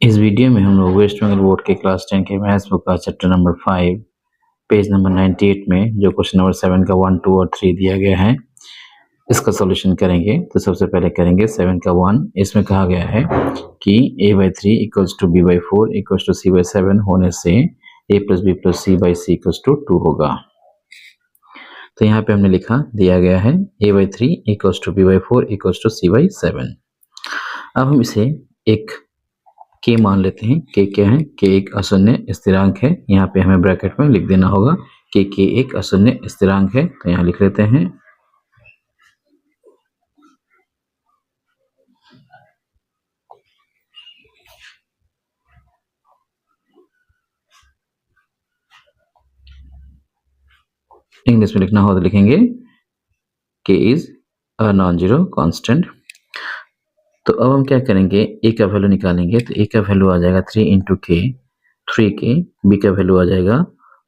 इस वीडियो में हम लोग वेस्ट बंगाल बोर्ड के क्लास 10 के मैथ्स बुक का चैप्टर नंबर 5 पेज नंबर 98 में जो क्वेश्चन नंबर 7 का 1, 2 और 3 दिया गया है इसका सॉल्यूशन करेंगे। तो सबसे पहले करेंगे 7 का 1। इसमें कहा गया है कि a/3 equals to b/4 equals to c/7 होने से a plus b plus c by c equals to 2 होगा। तो यहाँ पे हमने लिखा दिया गया है a/3 equals to b/4 equals to c/7। अब हम इसे एक के मान लेते हैं। के क्या है? के एक अशून्य स्थिरांक है। यहाँ पे हमें ब्रैकेट में लिख देना होगा कि के एक अशून्य स्थिरांक है। तो यहाँ लिख लेते हैं इंग्लिश में लिखना हो तो लिखेंगे के is a non zero constant. तो अब हम क्या करेंगे, ए का वैल्यू निकालेंगे। तो ए का वैल्यू आ जाएगा 3 इंटू के 3 के, बी का वैल्यू आ जाएगा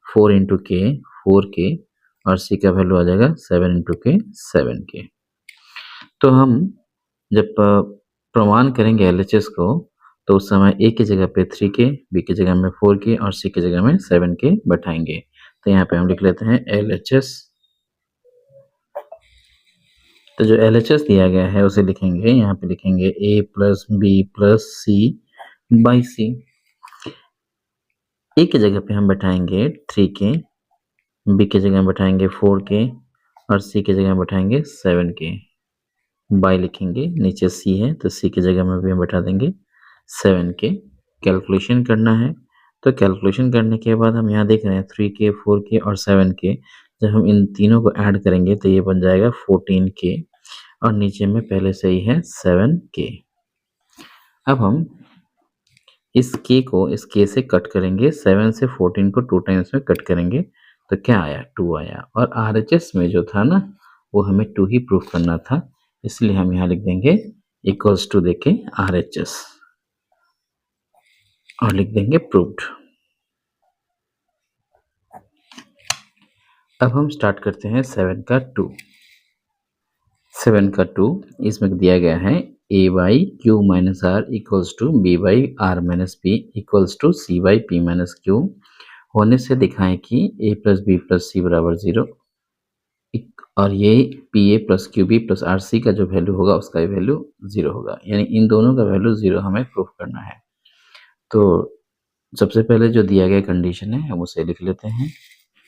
4 इंटू के 4 के और सी का वैल्यू आ जाएगा 7 इंटू के 7 के। तो हम जब प्रमाण करेंगे एलएचएस को तो उस समय ए की जगह पे 3 के, बी की जगह में 4 के और सी की जगह में 7 के बैठाएंगे। तो यहाँ पे हम लिख लेते हैं एलएचएस। तो जो एलएचएस दिया गया है उसे लिखेंगे, यहाँ पे लिखेंगे A plus B plus C by C. A की जगह पे हम बैठाएंगे 3 के, बी की जगह बैठाएंगे 4 के और सी की जगह बैठाएंगे 7 के। बाई लिखेंगे, नीचे सी है तो सी की जगह में भी हम बैठा देंगे 7 के। कैलकुलेशन करना है तो कैलकुलेशन करने के बाद हम यहाँ देख रहे हैं 3 के 4 के और 7 के। जब हम इन तीनों को ऐड करेंगे तो ये बन जाएगा 14 के और नीचे में पहले से ही है 7 के। अब हम इस के को इस के से कट करेंगे, 7 से 14 को 2 टाइम्स में कट करेंगे तो क्या आया? 2 आया। और आरएचएस में जो था ना वो हमें 2 ही प्रूफ करना था, इसलिए हम यहाँ लिख देंगे इक्वल्स टू देके आरएचएस और लिख देंगे प्रूव्ड। अब हम स्टार्ट करते हैं 7 का 2। 7 का 2 इसमें दिया गया है a by Q minus R equals to b by R minus P equals to c by P minus Q होने से दिखाएं कि a plus B plus C बराबर 0 और ये P A plus Q B plus R C का जो value होगा उसका वैल्यू 0 होगा, यानी इन दोनों का वैल्यू 0 हमें प्रूफ करना है। तो सबसे पहले जो दिया गया कंडीशन है हम उसे लिख लेते हैं।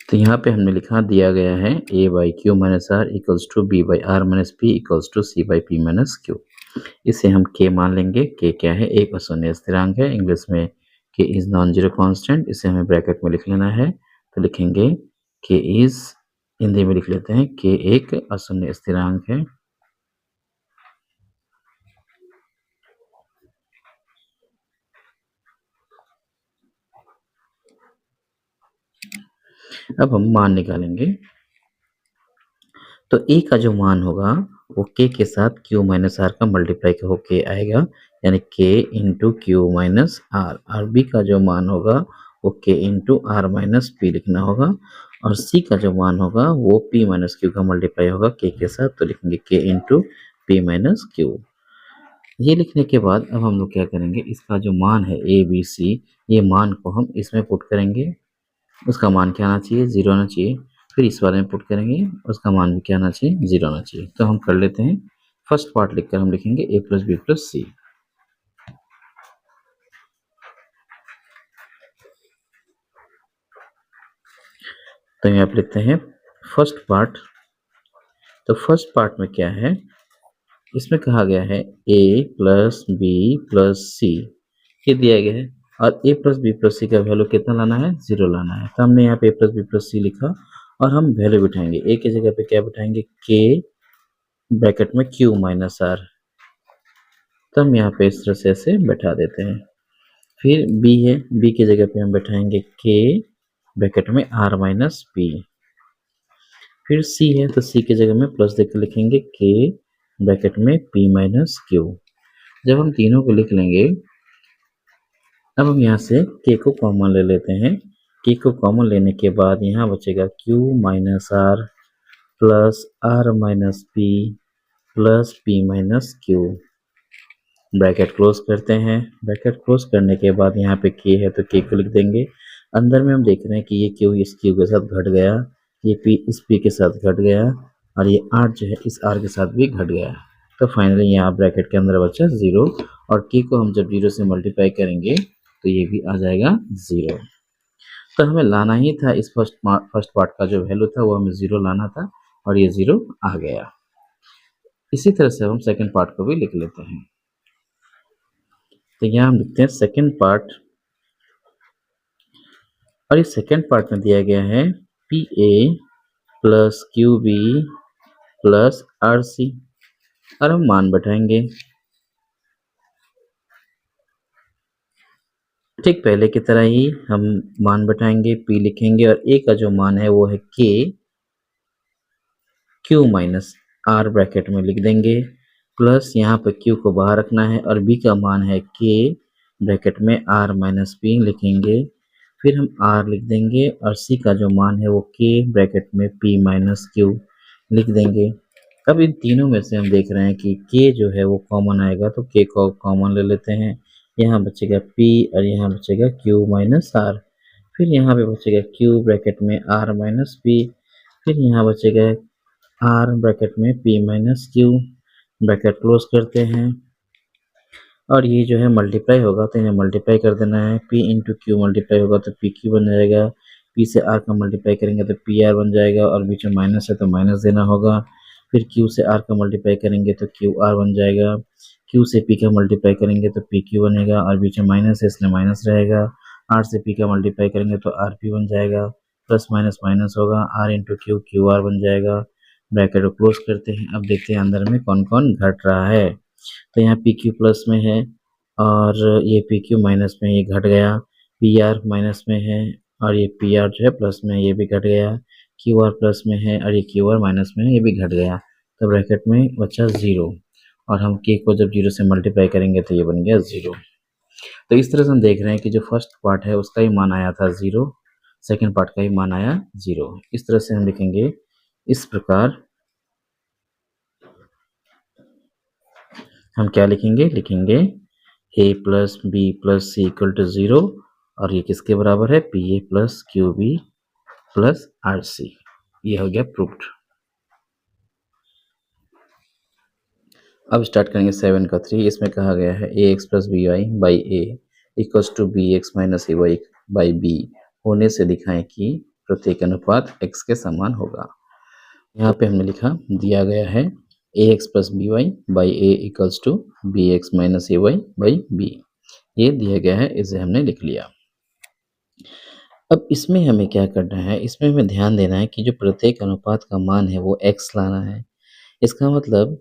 तो यहाँ पे हमने लिखा दिया गया है a by Q minus R equals to B by R minus P equals to C by P minus Q. इसे हम k मान लेंगे। k क्या है? एक अशून्य स्थिरांक है। इंग्लिश में k is non zero constant. इसे हमें ब्रैकेट में लिख लेना है। तो लिखेंगे k इज, हिंदी में लिख लेते हैं k एक अशून्य स्थिरांक है। अब हम मान निकालेंगे। तो a का जो मान होगा वो k के साथ q माइनस आर का मल्टीप्लाई होके आएगा, यानी k into Q minus R. और b का जो मान होगा वो k into R minus P लिखना होगा। और c का जो मान होगा वो p माइनस क्यू का मल्टीप्लाई होगा k के साथ, तो लिखेंगे k into P minus Q. ये लिखने के बाद अब हम लोग क्या करेंगे, इसका जो मान है a b c, ये मान को हम इसमें पुट करेंगे। उसका मान क्या आना चाहिए? 0 आना चाहिए। फिर इस वाले में पुट करेंगे, उसका मान भी क्या आना चाहिए? 0 आना चाहिए। तो हम कर लेते हैं। फर्स्ट पार्ट लिखकर हम लिखेंगे a प्लस बी प्लस सी। तो यहाँ पे लिखते हैं फर्स्ट पार्ट। तो फर्स्ट पार्ट में क्या है, इसमें कहा गया है a प्लस बी प्लस सी, ये दिया गया है। और a प्लस बी प्लस सी का वैल्यू कितना लाना है? 0 लाना है। तो हमने यहाँ पे a प्लस बी प्लस सी लिखा और हम वैल्यू बिठाएंगे। a की जगह पे क्या बिठाएंगे? k ब्रैकेट में q माइनस आर। तो हम यहाँ पे इस तरह से ऐसे बैठा देते हैं। फिर b है, b की जगह पे हम बैठाएंगे k ब्रैकेट में r माइनस पी। फिर c है तो c की जगह में प्लस देकर लिखेंगे k ब्रैकेट में p माइनस क्यू। जब हम तीनों को लिख लेंगे, अब हम यहाँ से k को कॉमन ले लेते हैं। k को कॉमन लेने के बाद यहाँ बचेगा q minus R plus r minus P plus p minus Q. Bracket close करते हैं। ब्रैकेट क्लोज करने के बाद यहाँ पे के है तो के को लिख देंगे। अंदर में हम देख रहे हैं कि ये क्यू इस क्यू के साथ घट गया, ये पी इस पी के साथ घट गया और ये आर जो है इस आर के साथ भी घट गया। तो फाइनली यहाँ ब्रैकेट के अंदर बचा 0 और के को हम जब 0 से मल्टीप्लाई करेंगे तो ये भी आ जाएगा 0। तो हमें लाना ही था इस फर्स्ट पार्ट का जो वैल्यू था वो हमें 0 लाना था और ये 0 आ गया। इसी तरह से हम सेकंड पार्ट को भी लिख लेते हैं। तो यहाँ हम लिखते हैं सेकंड पार्ट और इस सेकंड पार्ट में दिया गया है P A plus Q B plus R C और हम मान बैठाएंगे। ठीक पहले की तरह ही हम मान बैठाएंगे, पी लिखेंगे और ए का जो मान है वो है के क्यू माइनस आर ब्रैकेट में लिख देंगे प्लस यहाँ पर क्यू को बाहर रखना है और बी का मान है के ब्रैकेट में आर माइनस पी लिखेंगे। फिर हम आर लिख देंगे और सी का जो मान है वो के ब्रैकेट में पी माइनस क्यू लिख देंगे। अब इन तीनों में से हम देख रहे हैं कि के जो है वो कॉमन आएगा तो के को कॉमन ले लेते हैं। यहाँ बचेगा पी और यहाँ बचेगा क्यू माइनस आर। फिर यहाँ पे बचेगा क्यू ब्रैकेट में आर माइनस पी। फिर यहाँ बचेगा आर ब्रैकेट में P minus Q. Bracket close करते हैं और ये जो है मल्टीप्लाई होगा तो इन्हें मल्टीप्लाई कर देना है। पी इंटू क्यू मल्टीप्लाई होगा तो पी क्यू बन जाएगा। पी से आर का मल्टीप्लाई करेंगे तो पी आर बन जाएगा और बीच में माइनस है तो माइनस देना होगा। फिर क्यू से आर का मल्टीप्लाई करेंगे तो क्यू आर बन जाएगा। क्यू से पी का मल्टीप्लाई करेंगे तो पी क्यू बनेगा और बीच में माइनस है इसलिए माइनस रहेगा। आर से पी का मल्टीप्लाई करेंगे तो आर पी बन जाएगा। प्लस माइनस माइनस होगा, R into Q Q R बन जाएगा। ब्रैकेट को क्लोज करते हैं। अब देखते हैं अंदर में कौन कौन घट रहा है। तो यहाँ पी क्यू प्लस में है और ये पी क्यू माइनस में ये घट गया। पी आर माइनस में है और ये पी आर जो है प्लस में ये भी घट गया। क्यू आर प्लस में है और ये क्यू आर माइनस में है ये भी घट गया। तो ब्रैकेट में बचा 0 और हम के को जब 0 से मल्टीप्लाई करेंगे तो ये बन गया 0। तो इस तरह से हम देख रहे हैं कि जो फर्स्ट पार्ट है उसका ही मान आया था 0, सेकेंड पार्ट का ही मान आया 0। इस तरह से हम लिखेंगे इस प्रकार। हम क्या लिखेंगे, लिखेंगे A plus B plus C equal to 0 और ये किसके बराबर है, P A plus Q B plus R C. ये हो गया प्रूफ्ड। अब स्टार्ट करेंगे 7 का 3। इसमें कहा गया है A X plus B Y by A equals to B X minus A Y by B होने से दिखाएं कि प्रत्येक अनुपात x के समान होगा। यहाँ पे हमने लिखा दिया गया है A X plus B Y by A equals to B X minus A Y by B. ये दिया गया है, इसे हमने लिख लिया। अब इसमें हमें क्या करना है, इसमें हमें ध्यान देना है कि जो प्रत्येक अनुपात का मान है वो x लाना है। इसका मतलब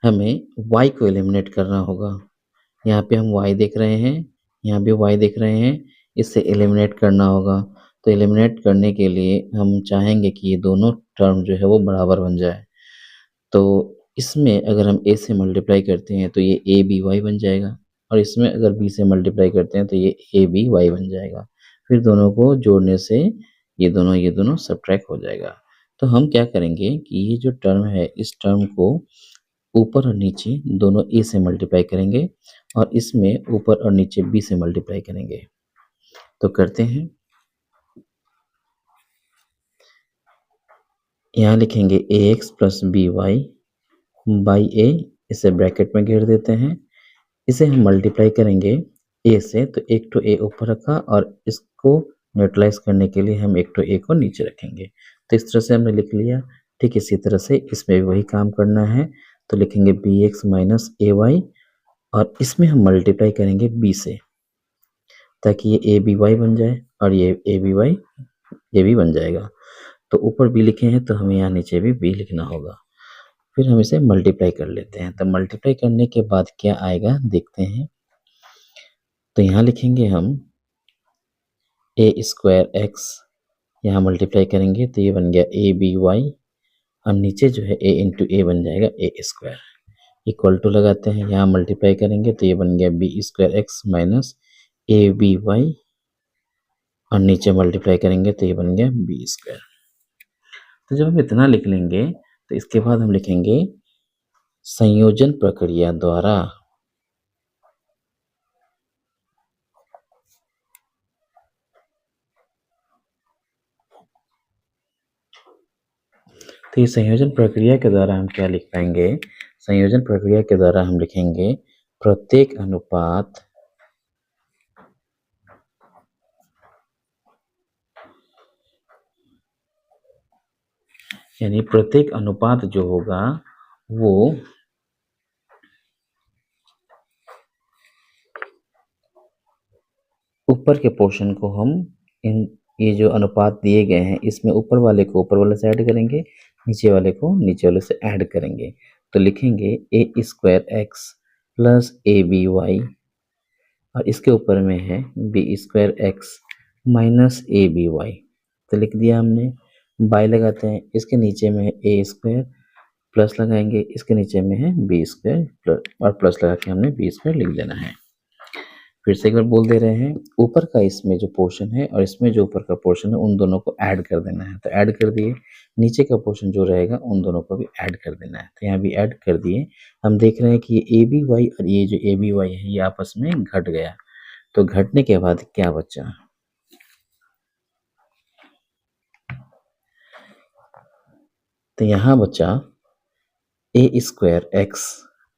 हमें y को एलिमिनेट करना होगा। यहाँ पे हम y देख रहे हैं, यहाँ भी y देख रहे हैं, इससे एलिमिनेट करना होगा। तो एलिमिनेट करने के लिए हम चाहेंगे कि ये दोनों टर्म जो है वो बराबर बन जाए। तो इसमें अगर हम a से मल्टीप्लाई करते हैं तो ये ए बी वाई बन जाएगा और इसमें अगर b से मल्टीप्लाई करते हैं तो ये ए बी वाई बन जाएगा। फिर दोनों को जोड़ने से ये दोनों सब्ट्रैक्ट हो जाएगा। तो हम क्या करेंगे कि ये जो टर्म है इस टर्म को ऊपर और नीचे दोनों a से मल्टीप्लाई करेंगे और इसमें ऊपर और नीचे b से मल्टीप्लाई करेंगे। तो करते हैं, यहाँ लिखेंगे A X plus B Y by A, इसे ब्रैकेट में घेर देते हैं। इसे हम मल्टीप्लाई करेंगे ए से, तो एक तो ए ऊपर रखा और इसको न्यूट्रलाइज करने के लिए हम एक तो ए को नीचे रखेंगे। तो इस तरह से हमने लिख लिया। ठीक इसी तरह से इसमें भी वही काम करना है। तो लिखेंगे B X minus A Y और इसमें हम मल्टीप्लाई करेंगे बी से ताकि ये ए बी वाई बन जाए और ये ए बी वाई ये भी बन जाएगा। तो ऊपर बी लिखे हैं तो हमें यहाँ नीचे भी बी लिखना होगा। फिर हम इसे मल्टीप्लाई कर लेते हैं। तो मल्टीप्लाई करने के बाद क्या आएगा देखते हैं। तो यहाँ लिखेंगे हम ए स्क्वायर एक्स, यहाँ मल्टीप्लाई करेंगे तो ये बन गया ए बी वाई और नीचे जो है ए इंटू ए बन जाएगा ए स्क्वायर। इक्वल टू लगाते हैं, यहाँ मल्टीप्लाई करेंगे तो ये बन गया B square X minus A B Y और नीचे मल्टीप्लाई करेंगे तो ये बन गया बी स्क्वायर। तो जब हम इतना लिख लेंगे तो इसके बाद हम लिखेंगे संयोजन प्रक्रिया द्वारा तो ये संयोजन प्रक्रिया के द्वारा हम क्या लिख पाएंगे? संयोजन प्रक्रिया के द्वारा हम लिखेंगे प्रत्येक अनुपात यानी प्रत्येक अनुपात जो होगा वो ऊपर के पोर्शन को हम ये जो अनुपात दिए गए हैं इसमें ऊपर वाले को ऊपर वाले से ऐड करेंगे, नीचे वाले को नीचे वाले से ऐड करेंगे। तो लिखेंगे A square X plus A B Y और इसके ऊपर में है B square X minus A B Y. तो लिख दिया हमने। बाई लगाते हैं, इसके नीचे में है ए स्क्वायर प्लस लगाएंगे, इसके नीचे में है बी स्क्वायर प्लस और प्लस लगा के हमने बी स्क्वायर लिख देना है। फिर से एक बार बोल दे रहे हैं, ऊपर का इसमें जो पोर्शन है और इसमें जो ऊपर का पोर्शन है उन दोनों को ऐड कर देना है। तो ऐड कर दिए। नीचे का पोर्शन जो रहेगा उन दोनों को भी ऐड कर देना है। तो यहाँ भी ऐड कर दिए। हम देख रहे हैं कि ये ए बी वाई और ये जो ए बी वाई है ये आपस में घट गया। तो घटने के बाद क्या बचा? तो यहाँ बचा A square X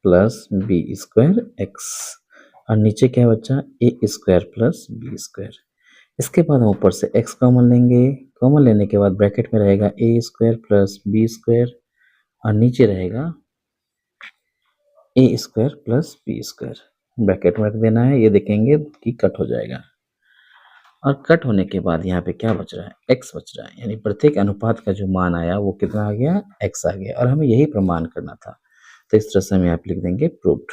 plus B square X और नीचे क्या बचा? A square plus B square. इसके बाद हम ऊपर से x कॉमन लेंगे। कॉमन लेने के बाद ब्रैकेट में रहेगा A square plus B square और नीचे रहेगा A square plus B square. Bracket में रख देना है। ये देखेंगे कि कट हो जाएगा और कट होने के बाद यहाँ पे क्या बच रहा है? x बच रहा है। यानी प्रत्येक अनुपात का जो मान आया वो कितना आ गया? x आ गया और हमें यही प्रमाण करना था। तो इस तरह से हम यहाँ पे लिख देंगे प्रूव्ड।